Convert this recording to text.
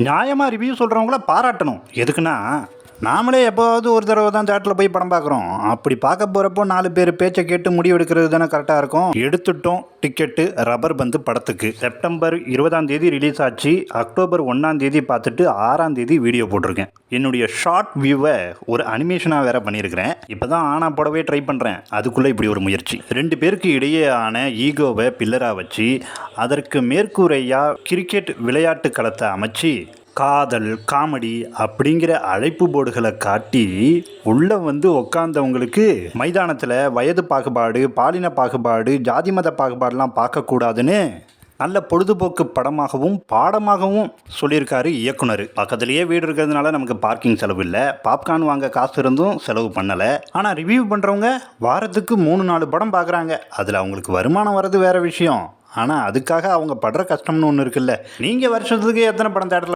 நியாயமாக ரிவ்யூ சொல்கிறவங்கள பாராட்டணும். எதுக்குன்னா, நாமளே எப்போவாவது ஒரு தடவை தான் தேட்டரில் போய் படம் பார்க்குறோம். அப்படி பார்க்க போகிறப்போ 4 பேர் பேச்சை கேட்டு முடிவு எடுக்கிறது தானே கரெக்டாக இருக்கும். எடுத்துட்டோம் டிக்கெட்டு ரப்பர் பந்து படத்துக்கு. செப்டம்பர் 20ஆம் தேதி ரிலீஸ் ஆச்சு. அக்டோபர் 1ஆம் தேதி பார்த்துட்டு 6ஆம் தேதி வீடியோ போட்டிருக்கேன். என்னுடைய ஷார்ட் வியூவை ஒரு அனிமேஷனாக வேற பண்ணியிருக்கிறேன். இப்போ தான் ஆனா போடவே ட்ரை பண்ணுறேன். அதுக்குள்ளே இப்படி ஒரு முயற்சி. 2 பேருக்கு இடையேயான ஈகோவை பில்லராக வச்சு அதற்கு மேற்கூரையாக கிரிக்கெட் விளையாட்டு களத்தை அமைச்சு காதல் காமெடி அப்படிங்கிற அழைப்பு போர்டுகளை காட்டி உள்ளே வந்து உக்காந்தவங்களுக்கு மைதானத்தில் வயது பாகுபாடு, பாலின பாகுபாடு, ஜாதி மத பாகுபாடுலாம் பார்க்கக்கூடாதுன்னு நல்ல பொழுதுபோக்கு படமாகவும் பாடமாகவும் சொல்லியிருக்காரு இயக்குனர். பக்கத்துலேயே வீடு இருக்கிறதுனால நமக்கு பார்க்கிங் செலவு இல்லை, பாப்கார்ன் வாங்க காசு இருந்தும் செலவு பண்ணலை. ஆனால் ரிவ்யூ பண்ணுறவங்க வாரத்துக்கு 3-4 படம் பார்க்குறாங்க. அதில் அவங்களுக்கு வருமானம் வர்றது வேறு விஷயம். ஆனால் அதுக்காக அவங்க படுற கஷ்டம்னு ஒன்று இருக்குல்ல. நீங்கள் வருஷத்துக்கு எத்தனை படம் தேட்டரில்